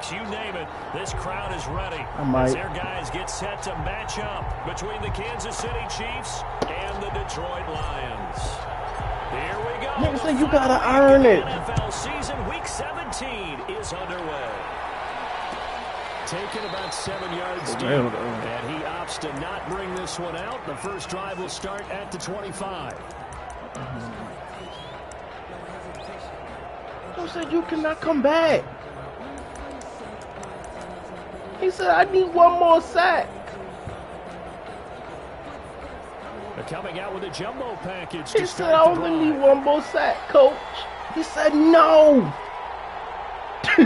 quarterbacks, you name it, this crowd is ready. As their guys get set to match up between the Kansas City Chiefs and the Detroit Lions. Here we go. Nigga said you gotta earn it. NFL season week 17 is underway. Taken about 7 yards deep, and he opts to not bring this one out. The first drive will start at the 25. Who said you cannot come back? He said, I need one more sack. They're coming out with a jumbo package. He said, I only need one more sack, coach. He said, no. The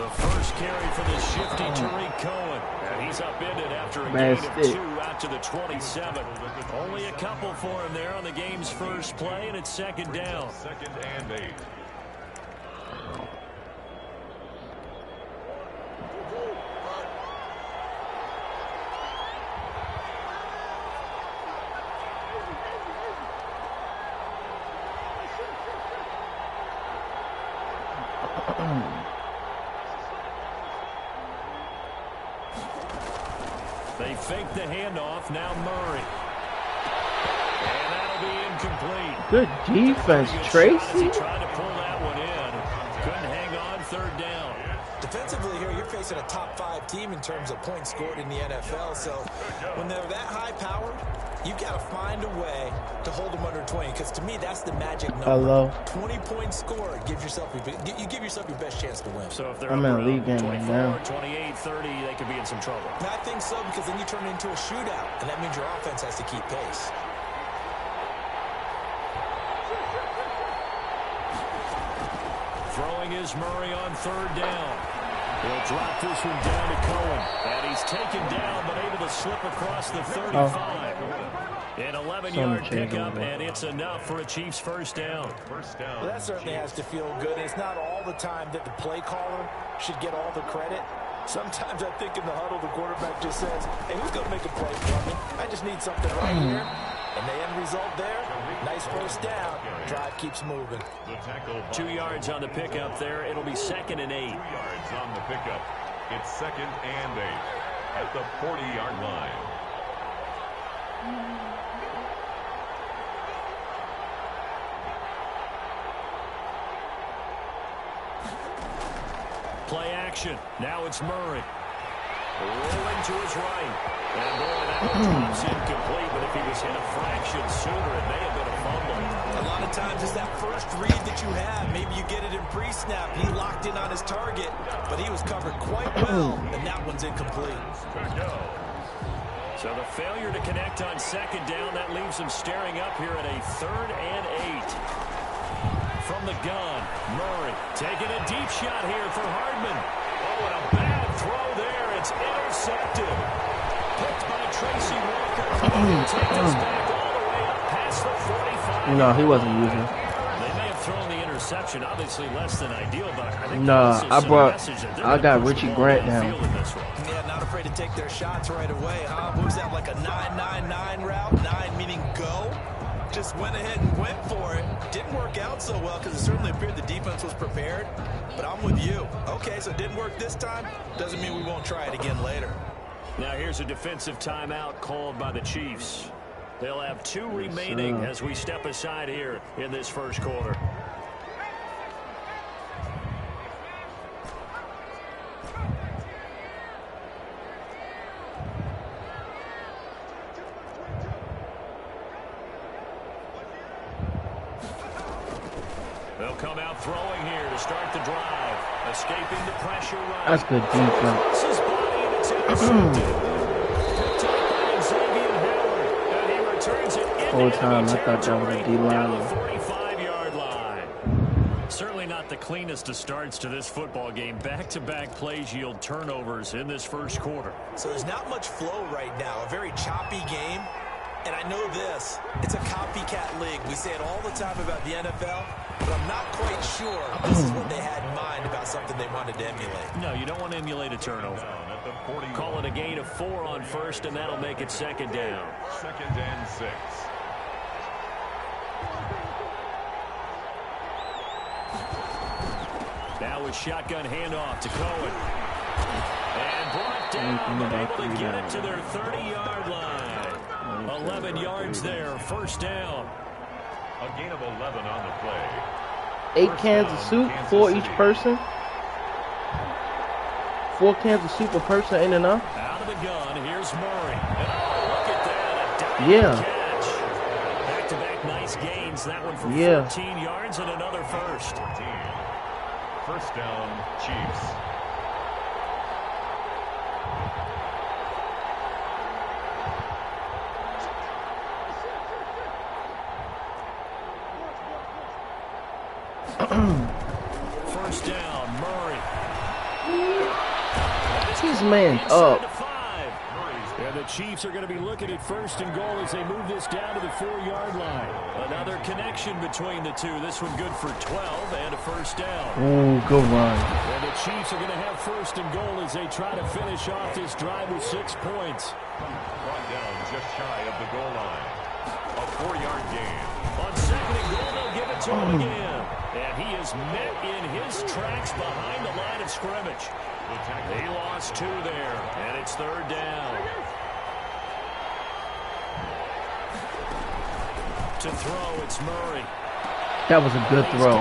first carry for the shifty Tariq Cohen. And he's upended after a gain of 2 out to the 27. Only a couple for him there on the game's first play, and it's second down. 2nd and 8. They fake the handoff. Now Murray. And that'll be incomplete. Good defense, Tracy. He tried to pull that one in. Couldn't hang on. 3rd down. Defensively here, you're facing a top 5 team in terms of points scored in the NFL. So when they're that high powered, you got to find a way to hold them under 20. Because to me, that's the magic number. Hello. 20-point score. You give yourself your best chance to win. So if they're I'm in a league game 24, now. 28, 30, they could be in some trouble. And I think so, because then you turn it into a shootout, and that means your offense has to keep pace. Throwing is Murray on 3rd down. He'll drop this one down to Cohen. And he's taken down, but able to slip across the 35. An 11-yard pickup, and it's enough for a Chiefs first down. Well, that certainly has to feel good. And it's not all the time that the play caller should get all the credit. Sometimes I think in the huddle, the quarterback just says, hey, who's going to make a play for me? I just need something right here. And the end result there, nice first down. Drive keeps moving. 2 yards on the pickup there. It'll be 2nd and 8. 2 yards on the pickup. It's 2nd and 8 at the 40-yard line. Play action. Now it's Murray. Rolling to his right. And boy, that one drops incomplete, but if he was hit a fraction sooner, it may have been a fumble. A lot of times it's that first read that you have. Maybe you get it in pre-snap. He locked in on his target, but he was covered quite well, and that one's incomplete. So the failure to connect on 2nd down, that leaves him staring up here at a 3rd and 8. From the gun, Murray taking a deep shot here for Hardman. Oh, and a bad throw there. It's intercepted. Picked by Tracy Walker. Take us back all the way up past the 45. No, he wasn't using. They may have thrown the interception, obviously less than ideal, but I think I got Richie Grant now. Yeah, not afraid to take their shots right away, huh? What was that, like a 9-9-9 route? 9 meaning go? Just went ahead and went for it. Didn't work out so well because it certainly appeared the defense was prepared. But I'm with you. Okay, so it didn't work this time. Doesn't mean we won't try it again later. Now here's a defensive timeout called by the Chiefs. They'll have 2 remaining as we step aside here in this first quarter. They'll come out throwing here to start the drive. Escaping the pressure run. That's good defense. His body and it's intercepted. Picked up by Xavier Howard. And he returns it into Whole time I thought that was a territory down the D-line. 45-yard line. Certainly not the cleanest of starts to this football game. Back-to-back plays yield turnovers in this first quarter. So there's not much flow right now. A very choppy game. And I know this, it's a copycat league. We say it all the time about the NFL, but I'm not quite sure this is what they had in mind about something they wanted to emulate. No, you don't want to emulate a turnover. Call it a gain of 4 on first, and that'll make it 2nd down. 2nd and 6. Now a shotgun handoff to Cohen. And brought down, but able to get it to their 30-yard line. 11 yards there, first down. A gain of 11 on the play. 8 cans of soup, 4 each person. 4 cans of soup a person ain't enough. Out of the gun, here's Murray. And oh, look at that, a diving Yeah. catch. Back-to-back nice gains. That one for 14 yards and another first. 14. First down, Chiefs. First down, Murray. His man's Inside up. to 5. And the Chiefs are going to be looking at first and goal as they move this down to the 4-yard line. Another connection between the two. This one good for 12 and a first down. Ooh, good run. And the Chiefs are going to have first and goal as they try to finish off this drive with 6 points. Brought down just shy of the goal line. A 4-yard gain. On second and goal, they'll give it to him again. And he is met in his tracks behind the line of scrimmage. He lost 2 there, and it's third down. To throw, it's Murray. That was a good throw.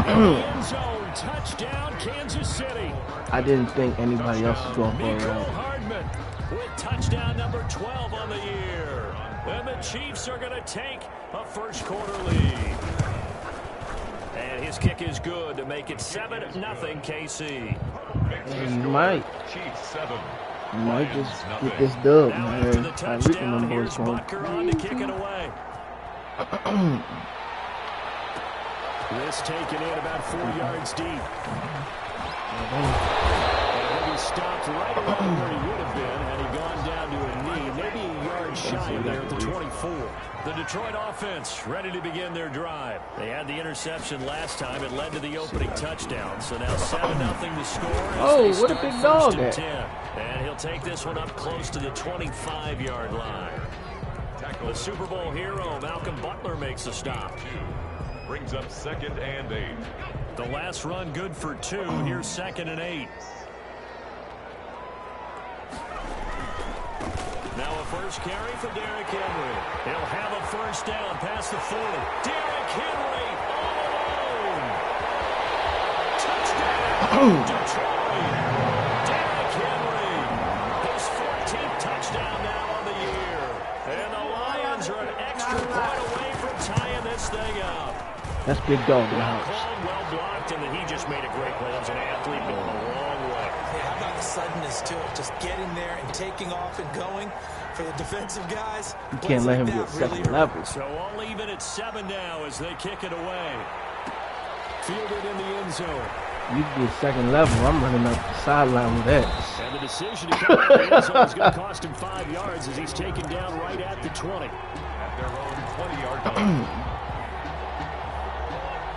End zone, touchdown, Kansas City. I didn't think anybody else was going for a Mecole route. Hardman with touchdown number 12 on the year. And the Chiefs are going to take a first-quarter lead. And his kick is good to make it 7-0 KC. You might Chiefs 7. just get this dub, Now after man. the I reckon touchdown, them boys here's going. Butker on to kick it away. This taken in about 4 yards deep. And he stopped right around where he would have been had he gone down to a knee, maybe a yard shy of there at the 24. The Detroit offense ready to begin their drive. They had the interception last time. It led to the opening touchdown. So now 7-0 to score. Oh, what a big dog at. And he'll take this one up close to the 25-yard line. The Super Bowl hero, Malcolm Butler, makes a stop. Brings up 2nd and 8. The last run good for 2. Here's 2nd and 8. Now a first carry for Derrick Henry. He'll have a first down past the 40. Derrick Henry all alone. Touchdown, Detroit. Derrick Henry. His 14th touchdown now on the year. And the Lions are an extra point away from tying this thing up. That's big dog in the Well house. called, well blocked, and then he just made a great play. That was an athlete going a long way. Hey, how about the suddenness to it? Just getting there and taking off and going for the defensive guys. You can't let him get second level. So all even at 7 now as they kick it away. Fielded in the end zone. You get second level, I'm running up the sideline with that. And the decision to come out of the end zone is going to cost him 5 yards as he's taken down right at the 20. At their own 20-yard line.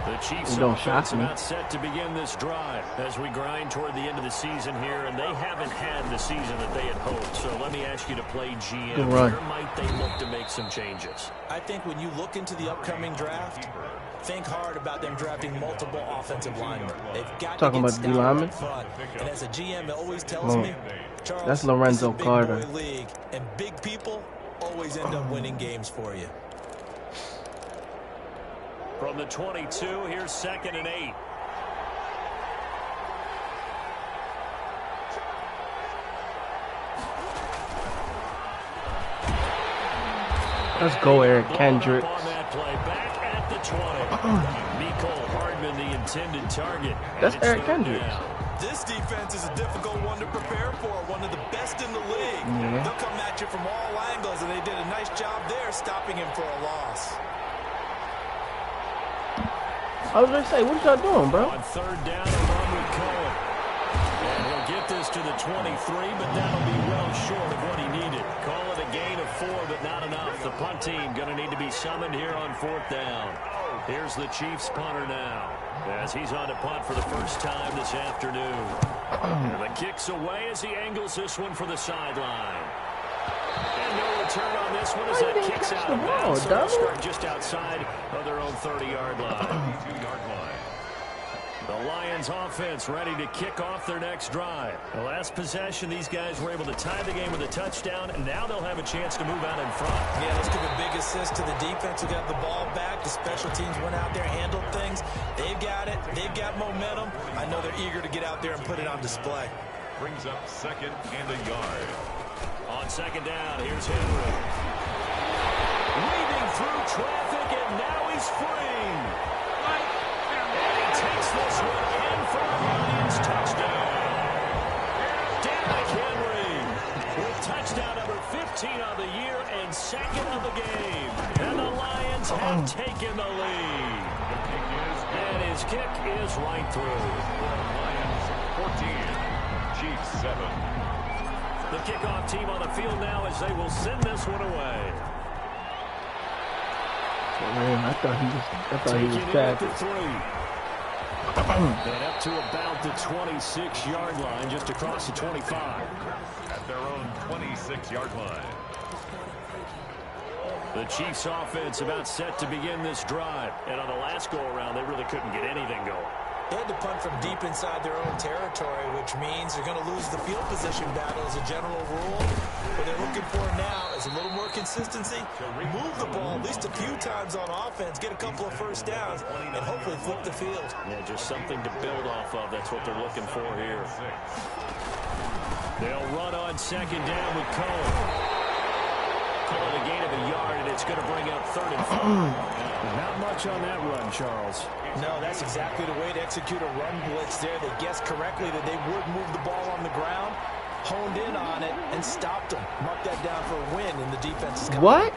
The Chiefs Don't offense shock me. about set to begin this drive as we grind toward the end of the season here, and they haven't had the season that they had hoped. So let me ask you to play GM. Good run. Where might they look to make some changes? I think when you look into the upcoming draft, think hard about them drafting multiple offensive linemen. They've got Talking to about get the D stout linemen? up front. And as a GM, it always tells me, Charles, That's Lorenzo this is a big Carter. boy league, and big people always end up winning games for you. From the 22, here's 2nd and 8. Let's go, Eric Kendricks. On that play, back at the 20. Mecole Hardman, the intended target. That's And it's Eric third Kendricks. down. This defense is a difficult one to prepare for, one of the best in the league. Yeah. They'll come at you from all angles, and they did a nice job there stopping him for a loss. I was going to say, what y'all doing, bro? On third down, along with Cohen. And he'll get this to the 23, but that'll be well short of what he needed. Call it a gain of 4, but not enough. The punt team going to need to be summoned here on 4th down. Here's the Chiefs punter now, as he's on to punt for the first time this afternoon. And the kick's away as he angles this one for the sideline. And no return on this one as Why that didn't kicks catch out the of ball, bounds. So they'll dummy? start just outside of their own 30-yard line. 22-yard line. The Lions offense ready to kick off their next drive. The last possession, these guys were able to tie the game with a touchdown, and now they'll have a chance to move out in front. Yeah, let's give a big assist to the defense who got the ball back. The special teams went out there, handled things. They've got it. They've got momentum. I know they're eager to get out there and put it on display. Brings up 2nd and a yard. On 2nd down, here's Henry. Weaving through traffic, and now he's free. Takes this one in for a Lions touchdown. Derrick Henry with touchdown number 15 on the year and 2nd of the game. And the Lions have taken the lead. And his kick is right through. Lions 14, Chiefs 7. The kickoff team on the field now as they will send this one away. Man, I thought he was fast. And up to about the 26-yard line, just across the 25. At their own 26-yard line. The Chiefs offense about set to begin this drive. And on the last go-around, they really couldn't get anything going. They had to punt from deep inside their own territory, which means they're going to lose the field position battle as a general rule. What they're looking for now is a little more consistency, move the ball at least a few times on offense, get a couple of first downs, and hopefully flip the field. Yeah, just something to build off of. That's what they're looking for here. They'll run on 2nd down with Cohen. Call it a gain of a yard, and it's going to bring up 3rd and 4. Not much on that run, Charles. No, that's exactly the way to execute a run blitz there. They guessed correctly that they would move the ball on the ground, honed in on it, and stopped them. Mark that down for a win, and the defense is coming. What?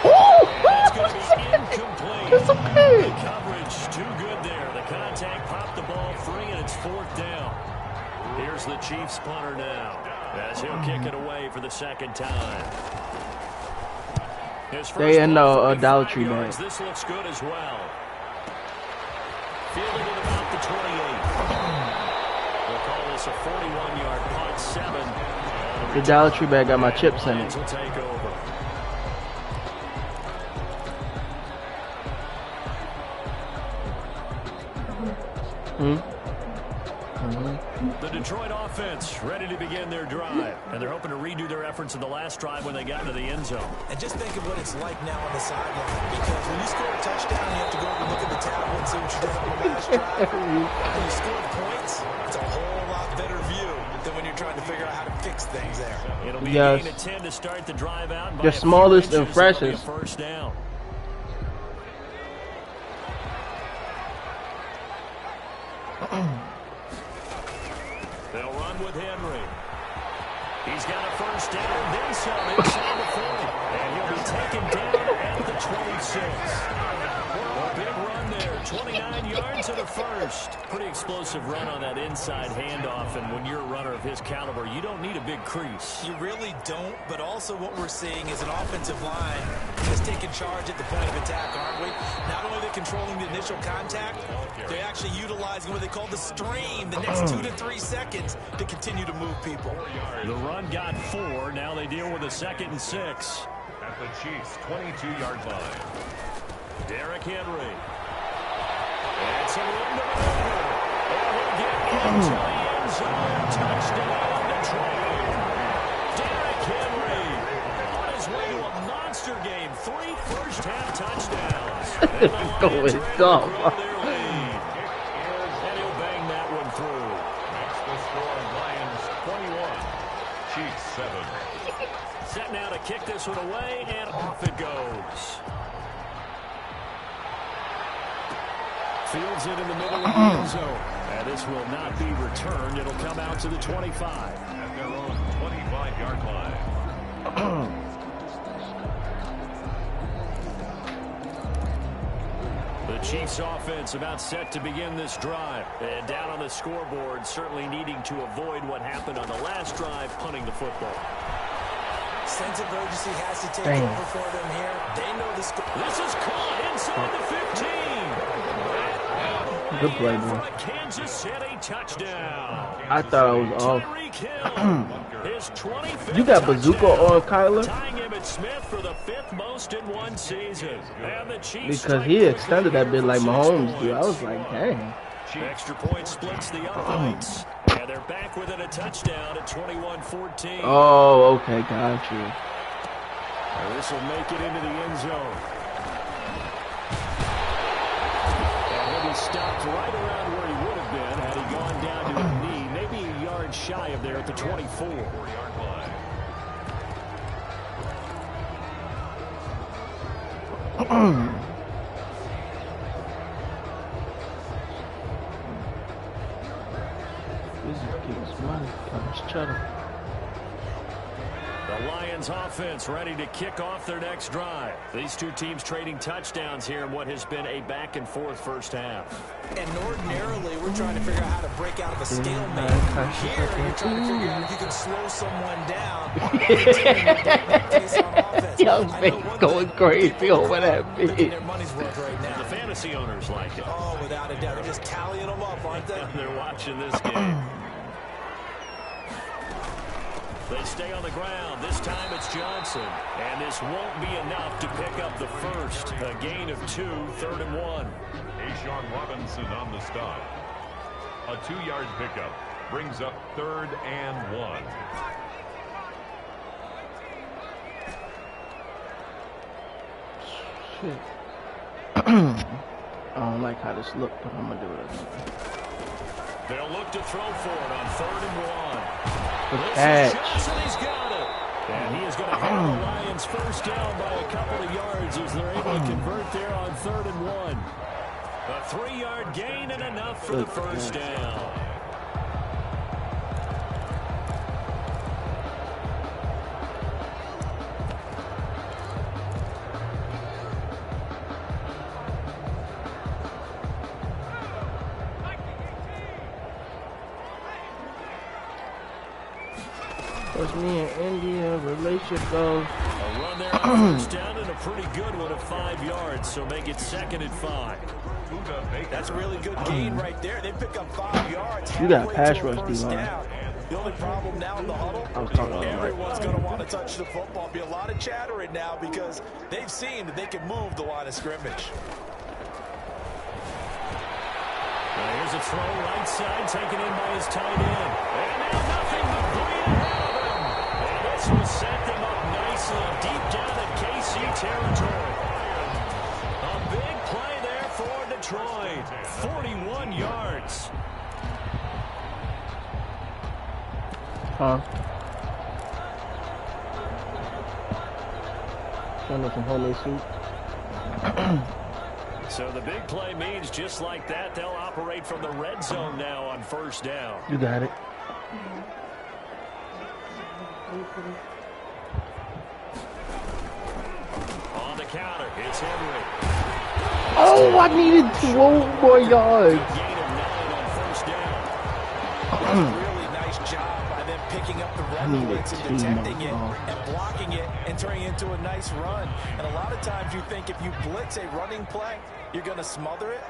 It's going to be incomplete. It's okay. The coverage too good there. The contact popped the ball free, and it's 4th down. Here's the Chiefs punter now, as he'll kick it away for the 2nd time. They in the Dollar Tree bag. This looks good as well. Fielding at about the 28. We'll call this a 41-yard punt, 7. The Dollar Tree bag got my chips in it. Will take over. The Detroit offense ready to begin their drive, and they're hoping to redo their efforts in the last drive when they got into the end zone. And just think of what it's like now on the sideline, because when you score a touchdown, you have to go over and look at the tablet and see what you did on the last drive. When you scored points, it's a whole lot better view than when you're trying to figure out how to fix things there. It'll be a gain of 10 to start the drive out. And the smallest and freshest. First down. They'll run with Henry. He's got a first down, then some inside the 40. And he'll be taken down at the 26. A big run there, 29 yards and a first. Pretty explosive run on that inside handoff, and when you're a runner of his caliber, you don't need a big crease. You really don't, but also what we're seeing is an offensive line that's taking charge at the point of attack, aren't we? Not only are they controlling the initial contact, they're actually utilizing what they call the stream, the next 2 to 3 seconds to continue to move people. The run got 4. Now they deal with a 2nd and 6. At the Chiefs' 22-yard line. Derrick Henry. And some room to maneuver. And he'll get into the end zone. Touchdown, Detroit. Derrick Henry on his way to a monster game. 3 first-half touchdowns. And the Lions are able to grow their lead. And he'll bang that one through. That's the score. Lions 21, Chiefs 7. Set now to kick this one away, and off it goes. Fields it in the middle of the end zone. And this will not be returned. It'll come out to the 25. At their own 25-yard line. The Chiefs offense about set to begin this drive. And down on the scoreboard, certainly needing to avoid what happened on the last drive, punting the football. Sense of urgency has to take over for them here. They know the score. This is caught inside the 15. Good play, bro. Kansas City touchdown. I thought I was off. Tyreek Hill, his 25th You got bazooka touchdown, on Kyler? tying Emmitt Smith for the 5th most in one season. And the Chiefs Because he extended that bit like Mahomes do. I was like, dang. extra point splits the uprights. And they're back within a touchdown at 21-14. Oh, okay, got you. And this will make it into the end zone. And he'll be stopped right around where he would have been had he gone down to a knee, maybe a yard shy of there at the 24. This is getting money. Comes cheddar. The Lions offense ready to kick off their next drive. These two teams trading touchdowns here in what has been a back-and-forth first half. And ordinarily, we're trying to figure out how to break out of a stalemate. Here, you're trying to figure out if you can slow someone down. Young face going crazy over that They're getting bitch. their money's worth right now. The fantasy owners like it. Oh, without a doubt. They're just tallying them up, aren't they? They're watching this game. They stay on the ground. This time it's Johnson. And this won't be enough to pick up the first. A gain of 2, 3rd and 1. A'Shawn Robinson on the stop. A 2-yard pickup brings up 3rd and 1. Shit. I don't like how this looked, but I'm gonna do it anyway. They'll look to throw for it on 3rd and 1. Good This is catch. Johnson, he's got it. And he is going to have the Lions first down by a couple of yards as they're able to convert there on 3rd and 1. A 3-yard gain and enough for the first down. What's me and India relationship goes? A run there on first down and a pretty good one of 5 yards, so make it 2nd and 5. That's a really good gain right there. They pick up 5 yards. You got halfway pass to a rush, first D-line. down. The only problem now in the huddle, I was talking about everyone's going to want to touch the football. Be a lot of chattering now because they've seen that they can move the line of scrimmage. Here's a throw right side taken in by his tight end. And now nothing but green ahead of him. And this will set them up nicely deep down in KC territory. A big play there for Detroit. 41 yards. Huh? Trying to some homemade soup. So the big play means just like that, they'll operate from the red zone now on first down. You got it. On the counter, it's Henry. Oh, I needed 12 more yards. Gain of 9 on first down. Really nice job by them picking up the run needed blitz and 2 detecting it more. and blocking it and turning it into a nice run. And a lot of times you think if you blitz a running play, you're going to smother it.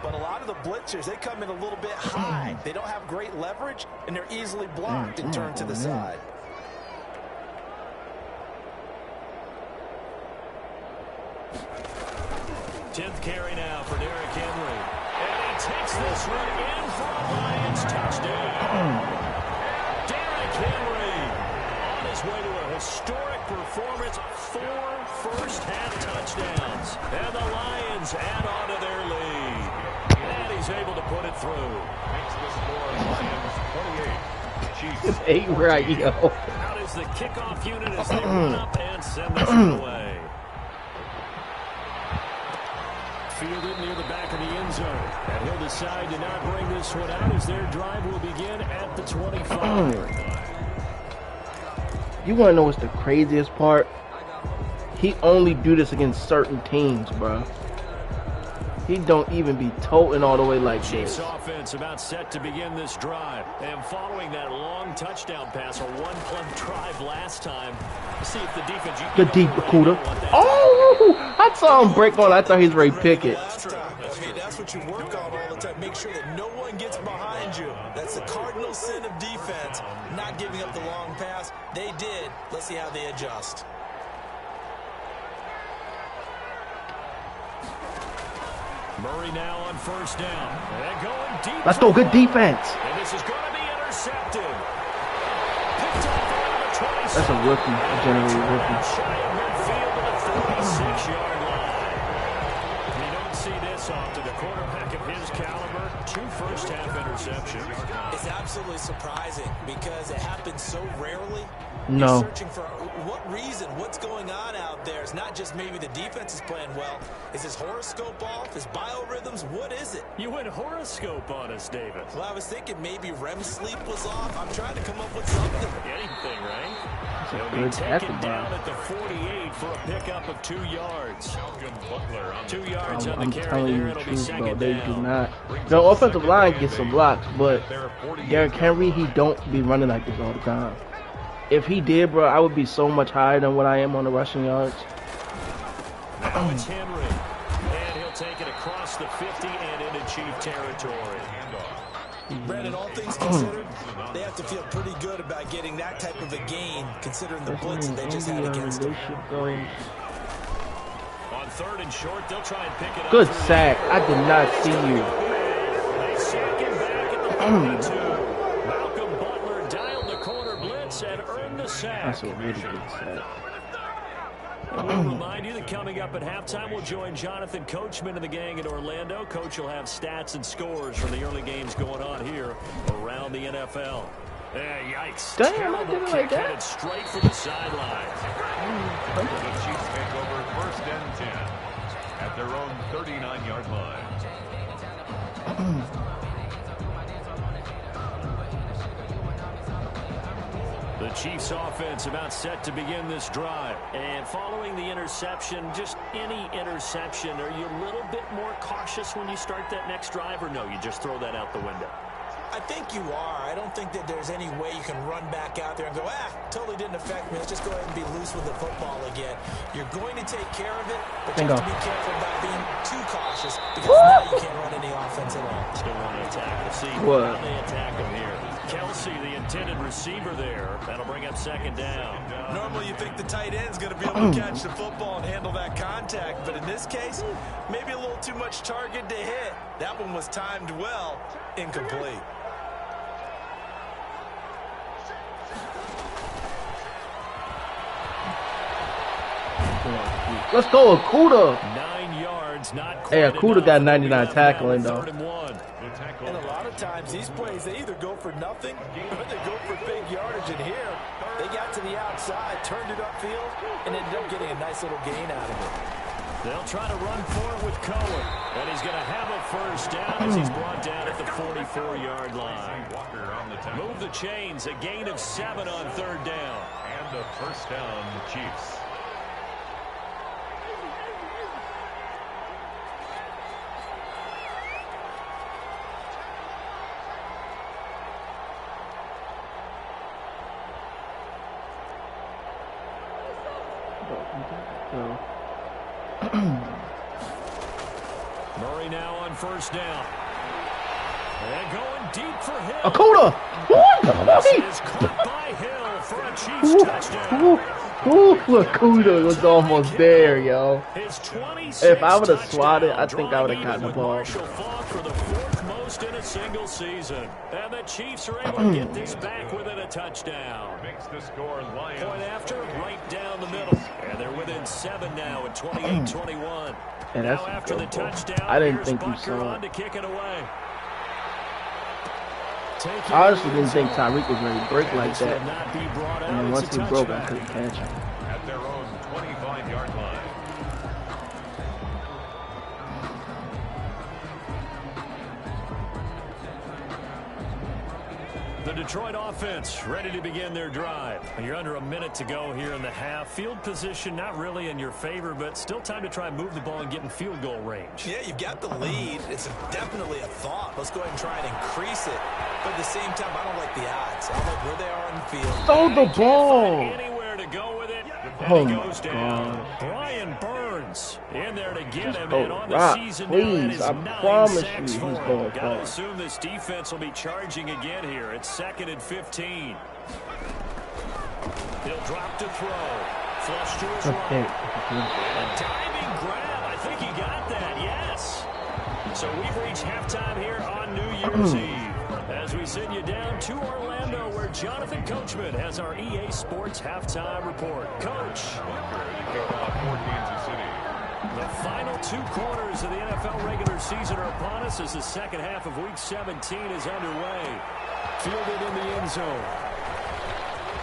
But a lot of the blitzers, they come in a little bit high. They don't have great leverage, and they're easily blocked and turned to the side. Tenth carry now for Derrick Henry. And he takes this one in for a Lions touchdown. Derrick Henry on his way to a historic performance. 4 first-half touchdowns. And the Lions add on to their lead. And he's able to put it through. Makes the score Lions 28. Chiefs. It's 8 right, yo. Out is the kickoff unit as they run up and send this one away. Fielded near the back of the end zone. And he'll decide to not bring this one out as their drive will begin at the 25. You want to know what's the craziest part? He only do this against certain teams, bro. He don't even be toting all the way like Chiefs this. offense about set to begin this drive. And following that long touchdown pass, a one-play drive last time. See if the defense... The deep Kuda. Oh! I saw him break on. I thought he was ready to pick it. Last time. I mean, that's what you work on all the time. Make sure that no one gets behind you. That's the cardinal sin of defense, not giving up the long pass. They did. Let's see how they adjust. Murray now on first down. And going deep. Let's go. Good defense. And this is going to be intercepted. Picked off around the 26. That's a rookie. A generated rookie. Shy of midfield to the 46-yard line. You don't see this often. A quarterback of his caliber, 2 first-half interceptions. It's absolutely surprising because it happens so rarely. No. You're searching for what reason, what's going on out there. It's not just maybe the defense is playing well. Is his horoscope off? His biorhythms? What is it? You went horoscope on us, David. Well, I was thinking maybe REM sleep was off. I'm trying to come up with something. Anything, right? That's a He'll good be taken tackle, down bro. at the 48 for a pickup of 2 yards. Malcolm Butler on 2 yards on I'm the carry telling there. you the It'll be truth, bro. second They do down. not. The offensive line gets some blocks, but Derrick Henry, he don't be running like this all the time. If he did, bro, I would be so much higher than what I am on the rushing yards. Now it's Henry. And he'll take it across the 50 and into Chief territory. Brandon, all things considered, they have to feel pretty good about getting that type of a gain, considering the blitz that they just had against them. On 3rd and short, they'll try and pick it up. Good sack. I did not see you. They sack him back at the 42. Malcolm Butler dialed the corner blitz and earned the sack. That's a really good sack. We'll remind you that coming up at halftime, we'll join Jonathan Coachman and the gang in Orlando. Coach will have stats and scores from the early games going on here around the NFL. Yikes. Damn, I Terrible did it kick like that. headed straight for the sideline. The Chiefs take over 1st and 10 at their own 39-yard line. The Chiefs offense about set to begin this drive. And following the interception, just any interception, are you a little bit more cautious when you start that next drive, or no, you just throw that out the window? I think you are. I don't think that there's any way you can run back out there and go, totally didn't affect me. Let's just go ahead and be loose with the football again. You're going to take care of it, but you have to be careful about being too cautious because now you can't run any offense at all. Still want to attack. We'll see how they attack him here. Kelsey, the intended receiver there. That'll bring up 2nd down. Normally you think the tight end's going to be able to catch the football and handle that contact, but in this case, maybe a little too much target to hit. That one was timed well, incomplete. Let's go, Okudah. 9 yards, not quite. Hey, Okudah got 99 tackling, though. 3rd and 1. And a lot of times, these plays, they either go for nothing or they go for big yardage. And here, they got to the outside, turned it upfield, and ended up getting a nice little gain out of it. They'll try to run for it with Cohen. And he's going to have a first down as he's brought down at the 44-yard line. Move the chains, a gain of 7 on 3rd down. And a first down, Chiefs. Murray now on first down. And going deep for Hill. Okudah! This is caught by Hill for a Chiefs touchdown. Okudah was almost there, yo. His 26th If I would have swatted, I touchdown, think I would have drawing gotten the even ball. with Marshall Faulk for the 4th most in a single season. And the Chiefs are able to get this back within a touchdown. Makes the score Lions. Point after, right down the middle. And they're within 7 now at 28-21. And that's now after the touchdown, I didn't here's think you Butker saw on it. to kick it away. I honestly didn't think Tyreek was ready to break like that. Will not be brought out. And then It's once a he broke, I touchback. couldn't catch him. At their own 25-yard line. The Detroit offense ready to begin their drive. You're under a minute to go here in the half. Field position not really in your favor, but still time to try and move the ball and get in field goal range. Yeah, you've got the lead. It's definitely a thought. Let's go ahead and try and increase it. But at the same time, I don't like the odds. I don't like where they are on the field. Throw the ball. Anywhere to go with it. Oh, And he my goes down. God. Brian Burns Lions in there to get him, go and on the rock, season please. now, I that is 9 promise sacks you for he's him. going Gotta far. assume this defense will be charging again here. It's 2nd and 15. He'll drop to throw. Flush to his right. A diving grab. I think he got that, yes. So we've reached halftime here on New Year's Eve. As we send you down to Orlando, where Jonathan Coachman has our EA Sports halftime report. Coach. For Kansas City. The final 2 quarters of the NFL regular season are upon us as the second half of Week 17 is underway. Fielded in the end zone.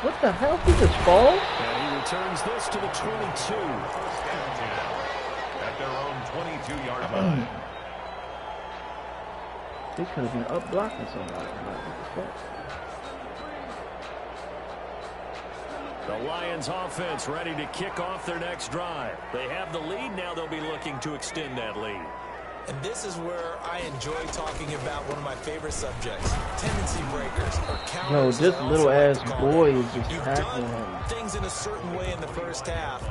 What the hell? He just fall? And he returns this to the 22. At their own 22-yard line. He could have been up blocking somebody. The Lions offense ready to kick off their next drive. They have the lead. Now they'll be looking to extend that lead. And this is where I enjoy talking about one of my favorite subjects, tendency breakers or counters. Yo, this little ass boy is just You've tackling done him. things in a certain way in the first half,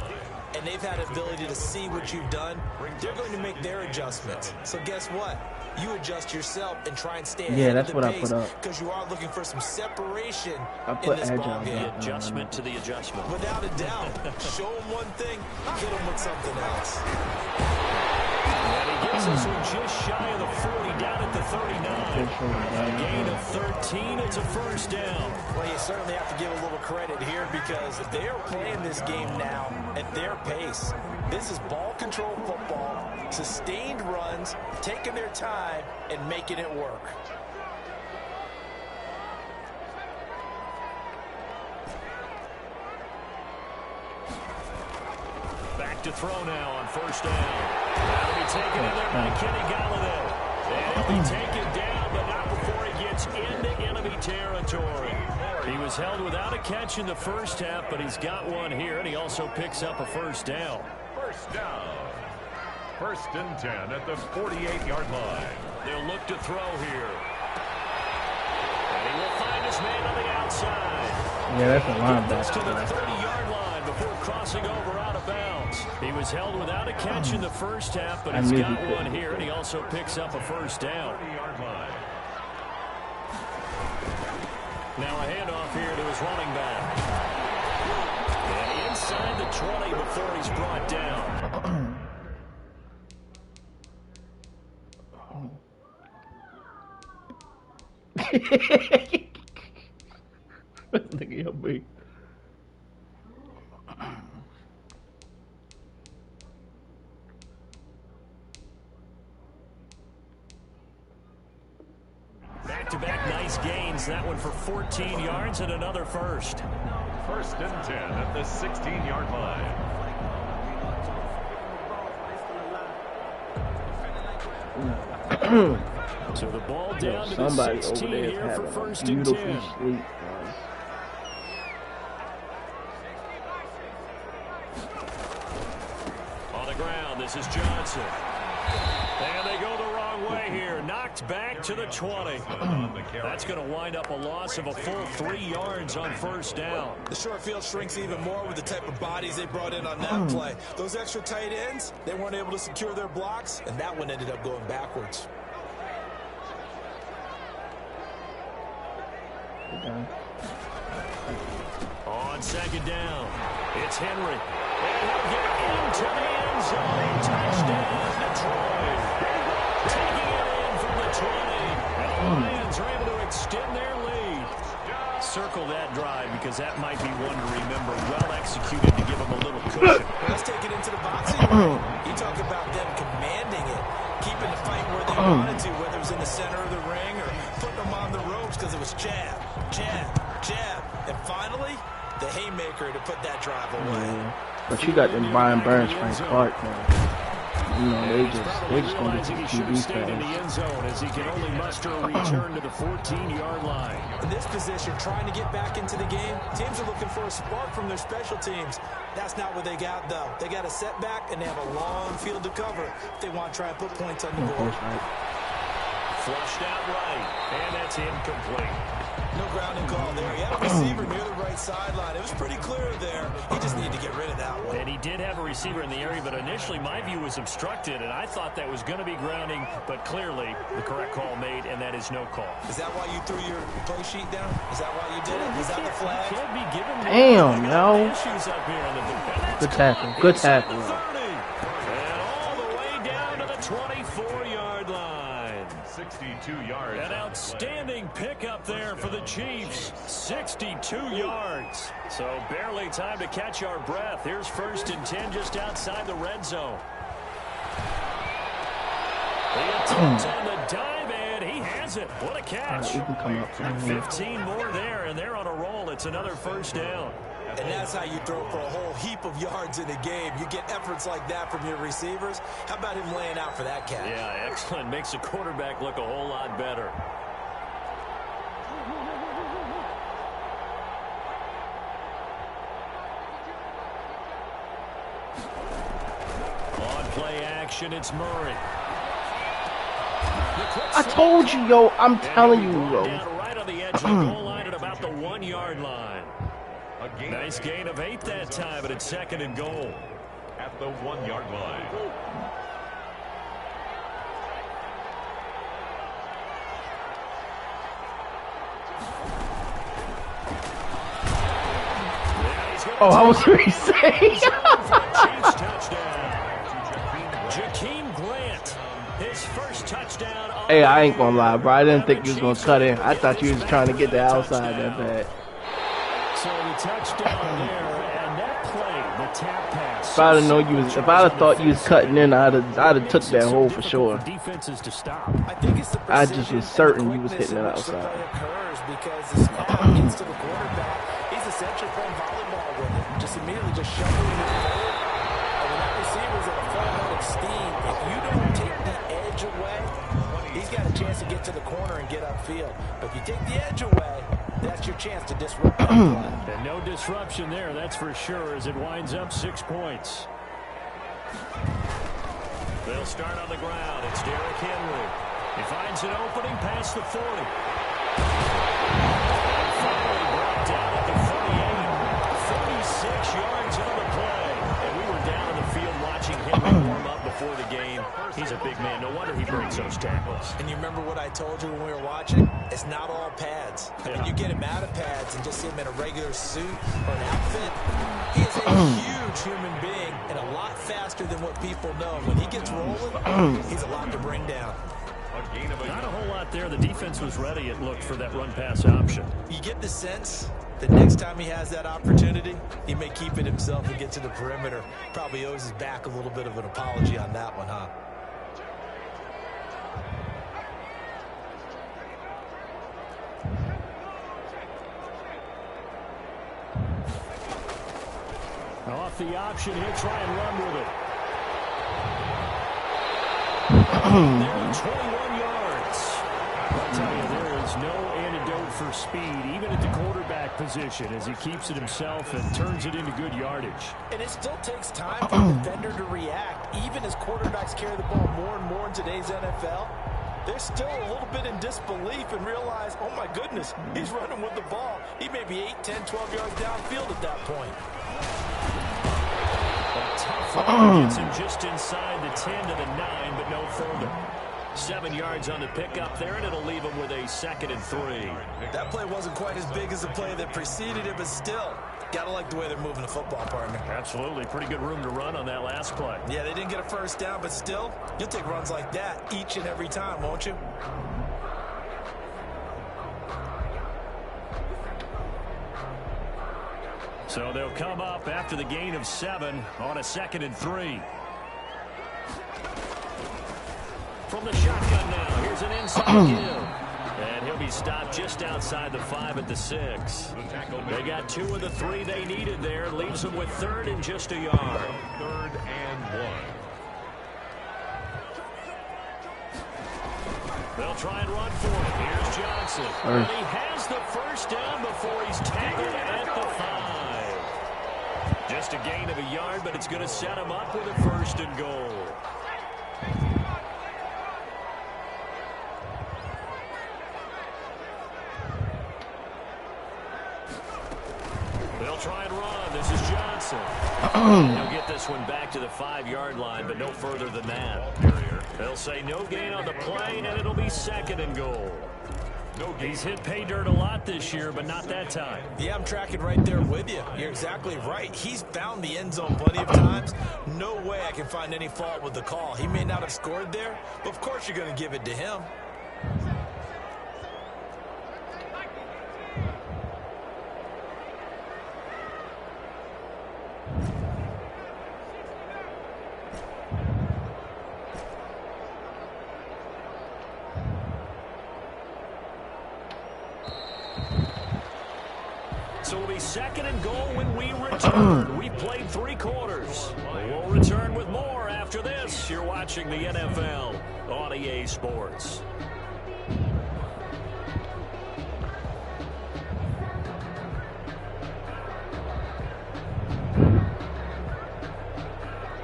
and they've had the ability to see what you've done. They're going to make their adjustments. So guess what? You adjust yourself and try and stay ahead that's of the what I pace put up. because you are looking for some separation I in put this agile ball game. down. Adjustment to the adjustment. Without a doubt. Show them one thing, hit them with something else. And he gets this one just shy of the 40, down at the 39. A gain of 13. It's a first down. Well, you certainly have to give a little credit here because they are playing this game now at their pace. This is ball control football, sustained runs, taking their time, and making it work. Back to throw now on first down. That'll be taken in there by Kenny Golladay. And he'll be taken down, but not before he gets into enemy territory. He was held without a catch in the first half, but he's got one here, and he also picks up a first down. First down. 1st and 10 at the 48-yard line. They'll look to throw here. And he will find his man on the outside. Yeah, that's a Gets to the linebacker. 30-yard line before crossing over out of bounds. He was held without a catch in the first half, but I he's knew got he couldn't. one here, and he also picks up a first down. 30-yard line. Now a handoff here to his running back. And inside the 20 before he's brought down. Look at your big. Back-to-back nice gains. That one for 14 yards and another first. 1st and 10 at the 16-yard line. So the ball down to the Somebody 16 over there is here for having a 1st and beautiful 10. sleep, On the ground, this is Johnson. And they go the wrong way here. Knocked back to the 20. That's going to wind up a loss of a full 3 yards on first down. The short field shrinks even more with the type of bodies they brought in on that play. Those extra tight ends, they weren't able to secure their blocks, and that one ended up going backwards. On second down, it's Henry. And he'll get into the end zone. Touchdown, Detroit. Taking it in from the 20. And the Lions are able to extend their lead. Circle that drive because that might be one to remember. Well executed to give them a little cushion. Let's take it into the boxing ring. You talk about them commanding it, keeping the fight where they wanted to, whether it was in the center of the ring or putting them on the ropes because it was jab, jab, jab. And finally, the haymaker to put that drive away. But you got them Brian Burns, Frank Clark, man. You know, they just gonna get he the should have QB stayed in the fast. end zone as he can only muster a return to the 14-yard line. In this position, trying to get back into the game, teams are looking for a spark from their special teams. That's not what they got, though. They got a setback, and they have a long field to cover if they want to try and put points on the board. Flushed out right, and that's incomplete. No grounding call there. He had a receiver near the right sideline. It was pretty clear there. He just needed to get rid of that one. And he did have a receiver in the area, but initially my view was obstructed, and I thought that was going to be grounding, but clearly the correct call made, and that is no call. Is that why you threw your play sheet down? Is that why you did it? Was that the flag? Can't be given. Damn, yo. Issues up here in the Good tackle. Good tackle. And all the way down to the 24-yard line. 62 yards. An outstanding pickup there for the Chiefs. 62 yards. So barely time to catch our breath. Here's 1st and 10 just outside the red zone. The attempt on the dive, and he has it. What a catch. You can come up. 15 more there, and they're on a roll. It's another 1st down. And that's how you throw for a whole heap of yards in a game. You get efforts like that from your receivers. How about him laying out for that catch? Yeah, excellent. Makes the quarterback look a whole lot better. On play action, it's Murray. I told you, yo. I'm telling you, yo. Right on the edge of the goal line at about the 1-yard line. Nice gain of 8 that time, but it's 2nd and goal. At the 1-yard line. Oh, I was going to say. Jakeem Grant, his first touchdown. Hey, I ain't going to lie, bro. I didn't think you was going to cut in. I thought you was trying to get the outside that bad. So the touchdown there, and that play, the tap pass. If I'd have thought you was cutting in, I'd have took that hole for sure. Defenses to stop. I think it's the I just was certain you was hitting it outside. Because the snap gets to the quarterback, he's essentially playing volleyball with it. Just immediately just shoving it forward. And when that receiver's at a full amount of steam, if you don't take the edge away, he's got a chance to get to the corner and get upfield. But if you take the edge away, that's your chance to disrupt that play. And no disruption there, that's for sure, as it winds up 6 points. They'll start on the ground. It's Derrick Henry. He finds an opening past the 40. And finally brought down at the 48. 46 yards on the play. And we were down in the field watching Henry warm up before the game. He's a big man. No wonder he breaks those tackles. And you remember what I told you when we were watching? It's not all pads. I mean, you get him out of pads and just see him in a regular suit or an outfit. He is a huge human being and a lot faster than what people know. When he gets rolling, he's a lot to bring down. Not a whole lot there. The defense was ready, it looked, for that run-pass option. You get the sense that next time he has that opportunity, he may keep it himself and get to the perimeter. Probably owes his back a little bit of an apology on that one, huh? Off the option, he'll try and run with it. There, 21 yards. I'll tell you, there is no antidote for speed, even at the quarterback position, as he keeps it himself and turns it into good yardage. And it still takes time for the defender to react. Even as quarterbacks carry the ball more and more in today's NFL, they're still a little bit in disbelief and realize, oh my goodness, he's running with the ball. He may be 8, 10, 12 yards downfield at that point. A tough run gets him just inside the 10 to the 9, but no further. 7 yards on the pickup there, and it'll leave him with a 2nd and 3. That play wasn't quite as big as the play that preceded it, but still, gotta like the way they're moving the football, partner. Absolutely. Pretty good room to run on that last play. Yeah, they didn't get a first down, but still, you'll take runs like that each and every time, won't you? So they'll come up after the gain of 7 on a 2nd and 3. From the shotgun now, here's an inside give. And he'll be stopped just outside the 5 at the 6. They got 2 of the 3 they needed there. Leaves them with 3rd and just a yard. 3rd and 1. They'll try and run for it. Here's Johnson. And he has the first down before he's tackled at the 5. Just a gain of a yard, but it's going to set him up with a 1st and goal. They'll try and run. This is Johnson. He'll get this one back to the 5-yard line, but no further than that. They'll say no gain on the play, and it'll be 2nd and goal. He's hit pay dirt a lot this year, but not that time. Yeah, I'm tracking right there with you. You're exactly right. He's found the end zone plenty of times. No way I can find any fault with the call. He may not have scored there, but of course you're going to give it to him. So it'll be 2nd and goal when we return. We've played 3 quarters. We'll return with more after this. You're watching the NFL on EA Sports.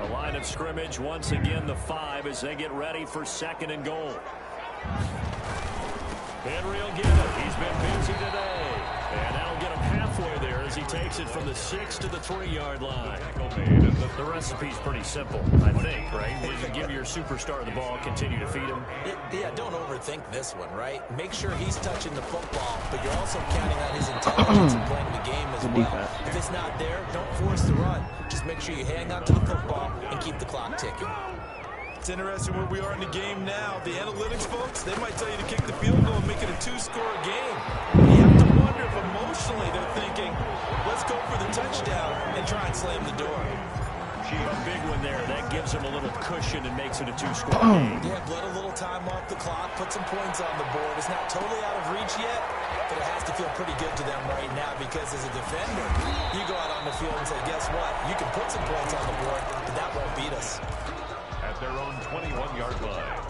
A line of scrimmage once again, the 5 as they get ready for 2nd and goal. Henry will get it. He's been busy today. And that'll get him halfway there as he takes it from the 6 to the 3-yard line. The recipe's pretty simple, I think, right? You give your superstar the ball, continue to feed him. Yeah, don't overthink this one, right? Make sure he's touching the football, but you're also counting on his intelligence and playing the game as well. If it's not there, don't force the run. Just make sure you hang on to the football and keep the clock ticking. It's interesting where we are in the game now. The analytics folks, they might tell you to kick the field goal and make it a 2-score game. You have to wonder if emotionally they're thinking, let's go for the touchdown and try and slam the door. A big one there. That gives him a little cushion and makes it a 2-score game. Yeah, let a little time off the clock, put some points on the board. It's not totally out of reach yet, but it has to feel pretty good to them right now because as a defender, you go out on the field and say, guess what? You can put some points on the board, but that won't beat us. At their own 21-yard line.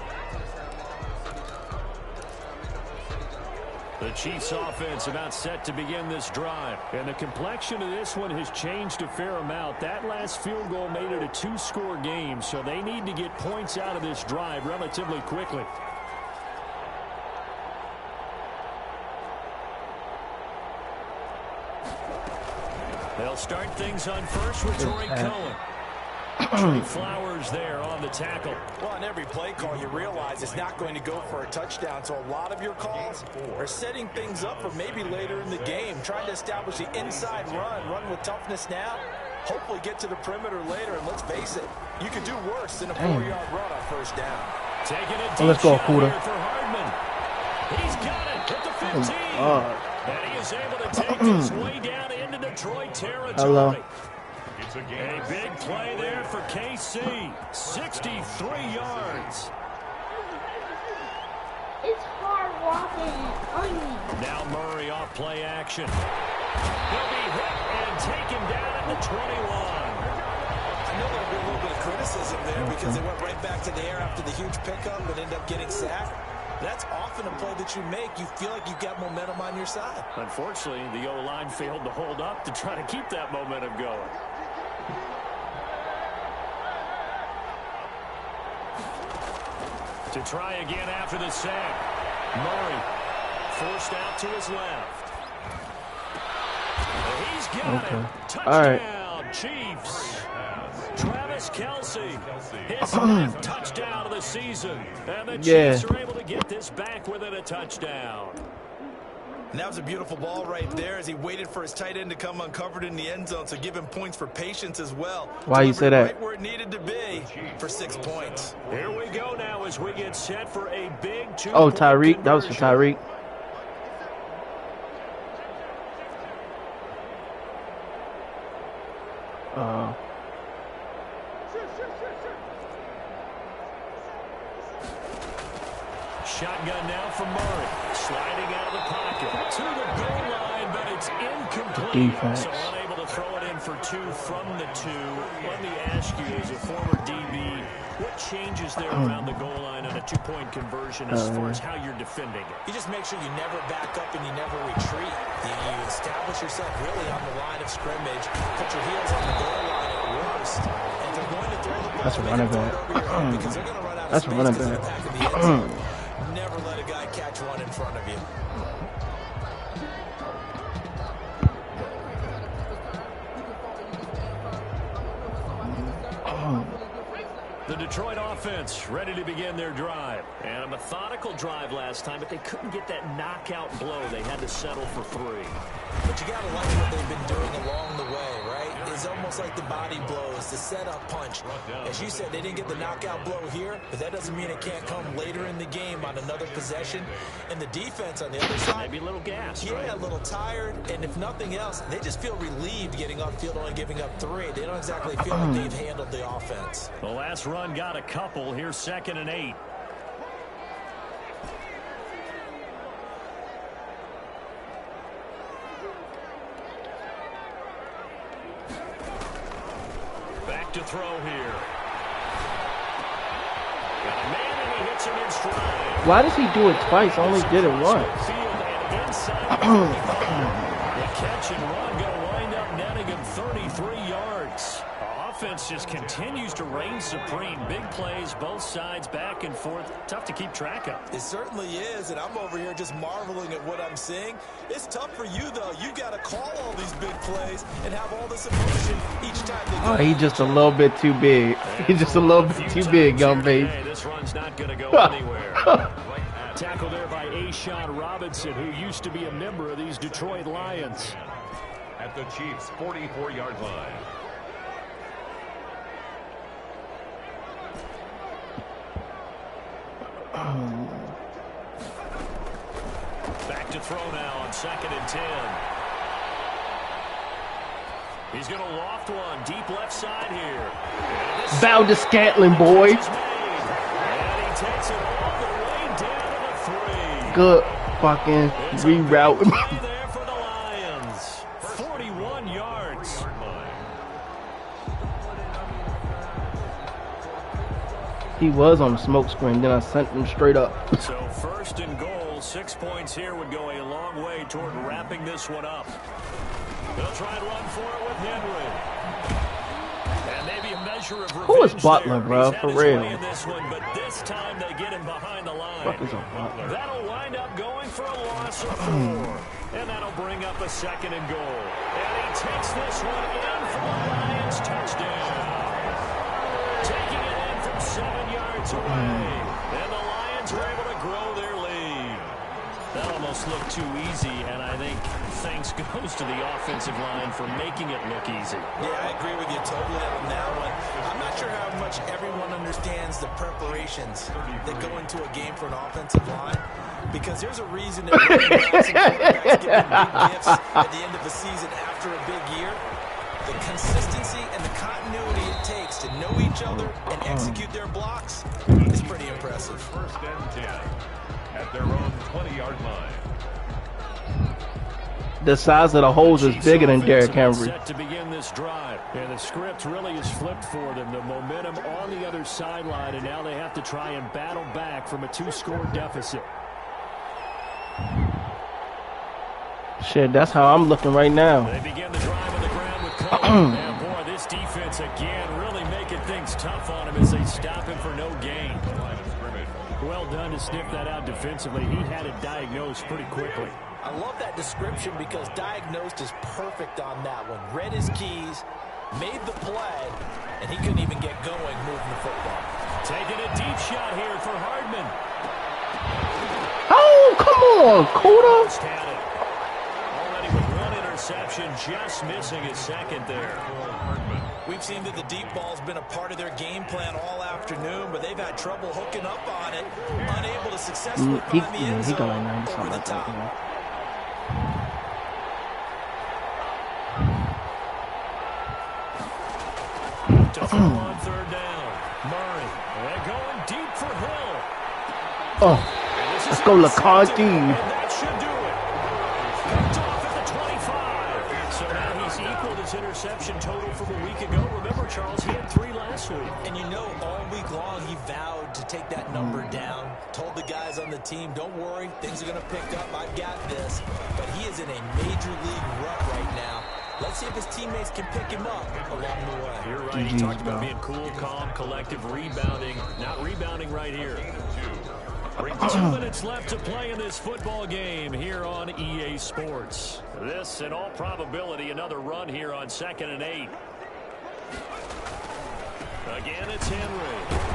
The Chiefs offense about set to begin this drive. And the complexion of this one has changed a fair amount. That last field goal made it a 2-score game, so they need to get points out of this drive relatively quickly. They'll start things on first with Troy Cohen. Trey Flowers there on the tackle. Well, on every play call, you realize it's not going to go for a touchdown. So a lot of your calls are setting things up for maybe later in the game, trying to establish the inside run with toughness now, hopefully get to the perimeter later. And let's face it, you could do worse than a 4-yard run on first down. Taking a deep shot here for Hardman. He's got it at the 15. And he is able to take his way down into Detroit territory. Hello. A big play there for KC. 63 yards. It's hard walking. Now Murray off play action. He'll be hit and taken down at the 21. I know there'll be a little bit of criticism there because they went right back to the air after the huge pickup and ended up getting sacked. That's often a play that you make. You feel like you've got momentum on your side. Unfortunately, the O-line failed to hold up to try to keep that momentum going. To try again after the sack. Murray forced out to his left. He's got it. Touchdown, Chiefs. Travis Kelce, his 9th touchdown of the season. And the Chiefs are able to get this back within a touchdown. And that was a beautiful ball right there as he waited for his tight end to come uncovered in the end zone, so give him points for patience as well. Why you say that? Right where it needed to be for 6 points. Here we go now as we get set for a big 2-point Oh, Tyreek. That was for Tyreek. Shotgun now for Murray. Sliding out of the pocket to the goal line, but it's incomplete. So unable to throw it in for 2 from the 2. Let me ask you, as a former DB, what changes there around the goal line on a 2-point conversion as far as how you're defending it? You just make sure you never back up and you never retreat. You establish yourself really on the line of scrimmage, put your heels on the goal line at worst, and they're going to throw the ball. That's a running back. Because they're going to run out of That's space a running because of back. the back of the end zone. Never let a guy catch one in front of you. The Detroit offense ready to begin their drive. And a methodical drive last time, but they couldn't get that knockout blow. They had to settle for 3. But you got to like what they've been doing along the way, right? It's almost like the body blows, the setup punch. As you said, they didn't get the knockout blow here, but that doesn't mean it can't come later in the game on another possession. And the defense on the other side, maybe a little gas, yeah, right? a little tired. And if nothing else, they just feel relieved getting off field, only giving up 3. They don't exactly feel like they've handled the offense. The last run got a couple. Here's 2nd and 8. Back to throw here. Got a man and he hits him in stride. Why does he do it twice? I only did it once. The catch and run going to wind up netting him 33 yards. Offense just continues to reign supreme. Big plays, both sides, back and forth. Tough to keep track of. It certainly is, and I'm over here just marveling at what I'm seeing. It's tough for you, though. You've got to call all these big plays and have all this emotion each time they go. Oh, he's just a little bit too big. He's just a little bit too big, Gumby. This run's not going to go anywhere. Tackle there by A'Shawn Robinson, who used to be a member of these Detroit Lions. At the Chiefs' 44-yard line. Back to throw now on 2nd and 10. He's going to loft one deep left side here. Valdes-Scantling, boy. And he takes it all the way down to the 3. Good fucking reroute. There for the Lions. 41 yards. He was on the smoke screen, then I sent him straight up. So 1st and goal, 6 points here would go a long way toward wrapping this one up. They'll try and run for it with Henry. And maybe a measure of revenge. Who is Butler, bro? For real. In this one, but this time they get him behind the line. What is a Butler? That'll wind up going for a loss of 4. And that'll bring up a 2nd and goal. And he takes this one in for the Lions touchdown. Taking it in from 7 yards away. And the Lions are able to grow their lead. That almost looked too easy, and I think thanks goes to the offensive line for making it look easy. Yeah, I agree with you totally on that one. I'm not sure how much everyone understands the preparations that go into a game for an offensive line, because there's a reason that running backs and quarterbacks get big gifts at the end of the season after a big year. The consistency and the continuity it takes to know each other and execute their blocks is pretty impressive. 1st and 10 at their own 20-yard line. The size of the holes is bigger than Derrick Henry. Set to begin this drive. And the script really is flipped for them. The momentum on the other sideline, and now they have to try and battle back from a 2-score deficit. Shit, that's how I'm looking right now. They begin the drive on the ground with Cole. And boy, this defense again really making things tough on him as they stop him for no gain. Well done to sniff that out defensively. He had it diagnosed pretty quickly. I love that description because diagnosed is perfect on that one. Read his keys, made the play, and he couldn't even get going moving the football. Taking a deep shot here for Hardman. Oh, come on, Coda. Just had it. Already with 1 interception, just missing his 2nd there. We've seen that the deep ball's been a part of their game plan all afternoon, but they've had trouble hooking up on it, unable to successfully find the end zone over the top. To throw on 3rd down. Murray. They're going deep for Hill. Oh, let's go, LeConte. That should do it. Picked off at the 25. So now he's equaled his interception total from a week ago. Remember, Charles, he had 3 last week. And you know, all week long he vowed to take that number down. Told the guys on the team, don't worry, things are going to pick up. I've got this. But he is in a major league rut right now. Let's see if his teammates can pick him up along the way. You're right. He talked about being cool, calm, collective, rebounding. Not rebounding right here. 2 minutes left to play in this football game here on EA Sports. This, in all probability, another run here on 2nd and 8. Again, it's Henry.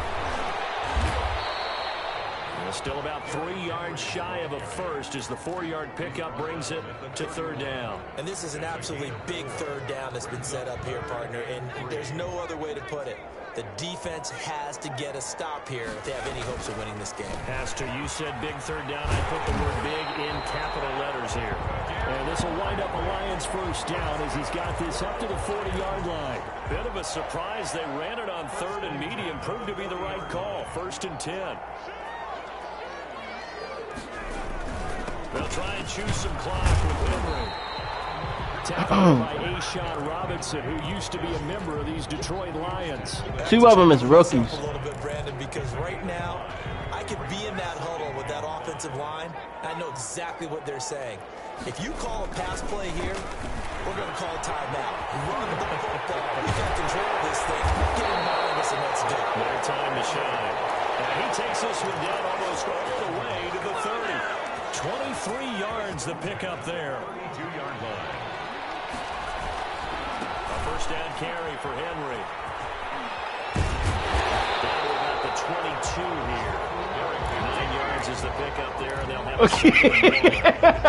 Still about 3 yards shy of a first as the 4-yard pickup brings it to third down. And this is an absolutely big third down that's been set up here, partner, and there's no other way to put it. The defense has to get a stop here if they have any hopes of winning this game. Pastor, you said big third down. I put the word big in capital letters here. And this will wind up a Lions first down as he's got this up to the 40-yard line. Bit of a surprise. They ran it on third and medium. Proved to be the right call. 1st and 10. They'll try and choose some clock with Henry. Tackled by A'Shawn Robinson, who used to be a member of these Detroit Lions. 2 of them is rookies. A little bit, Brandon, because right now I could be in that huddle with that offensive line. I know exactly what they're saying. If you call a pass play here, we're going to call a timeout. Run the football. We got control of this thing. Get in behind us and let's do it. Their time to shine. And he takes this one down almost all the way to the 30. 23 yards the pickup there. 2-yard line. A first down carry for Henry. Down to about the 22 here. 9 yards is the pickup there, and they'll have a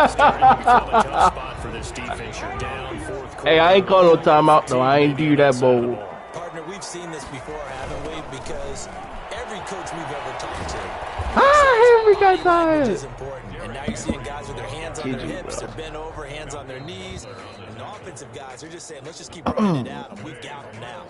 starting to become a tough spot for this defense. You're down 4th quarter. Hey, I ain't call no timeout though. I ain't do that bold. Partner, we've seen this before, haven't we? Because every coach we've ever talked to, Henry got is tired. important. And now you're seeing guys with their hands on their hips, they're bent over, hands on their knees. And the offensive guys, they're just saying, let's just keep running it out. We've got them now.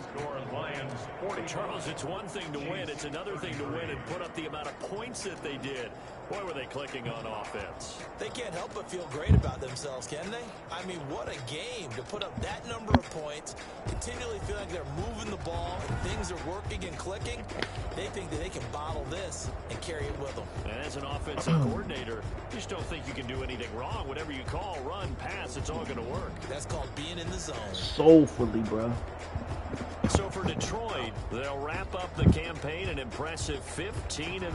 Lions 40. Charles, it's one thing to win. It's another thing to win and put up the amount of points that they did. Boy, were they clicking on offense. They can't help but feel great about themselves, can they? I mean, what a game to put up that number of points, continually feeling like they're moving the ball, and things are working and clicking. They think that they can bottle this and carry it with them. And as an offensive coordinator, you just don't think you can do anything wrong. Whatever you call, run, pass, it's all going to work. That's called being in the zone. Soulfully, bro. So for Detroit, they'll wrap up the campaign an impressive 15-1.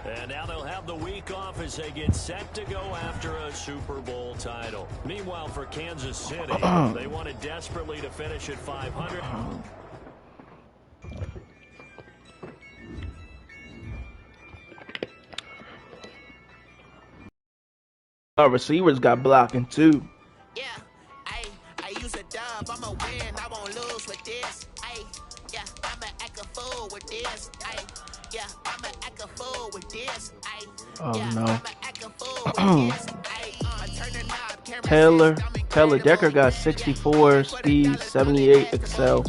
And now they'll have the week off as they get set to go after a Super Bowl title. Meanwhile, for Kansas City, they wanted desperately to finish at 500. Our receivers got blocking too. Yeah, I use a dub, I'ma win, I won't lose with this. Yeah, I'ma act a fool with this. Yeah, I'ma act a fool with this. Oh yeah, no. I'ma act a fool with this. Turn the knob, camera Taylor Decker got 64 speed, 78 excel.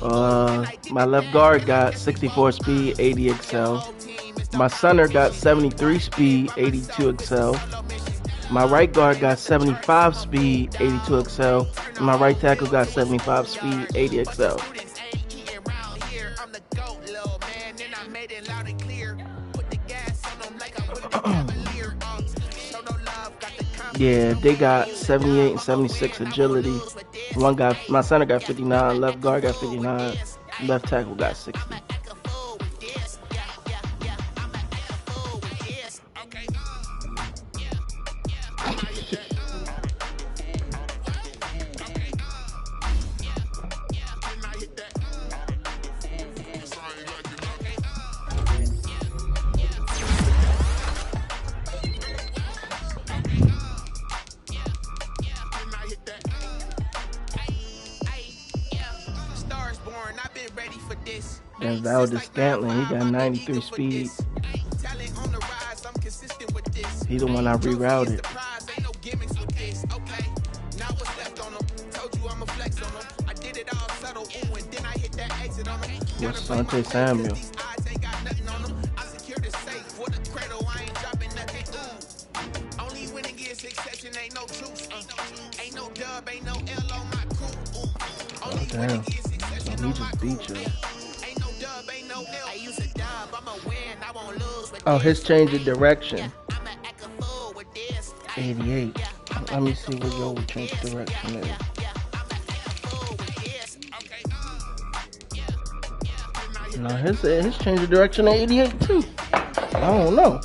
My left guard got 64 speed, 80 excel. My center got 73 speed, 82 excel. My right guard got 75 speed, 82 excel. And my right tackle got 75 speed, 80 excel. Yeah, they got 78 and 76 agility. My center got 59, left guard got 59, left tackle got 60. That's Valdez Scantling. He got 93 speed. He's the one I rerouted. What's Sante Samuel? Oh, damn. So he just beat you. Oh, his change of direction. 88. Let me see what your change of direction is. No, his change of direction at 88 too. I don't know.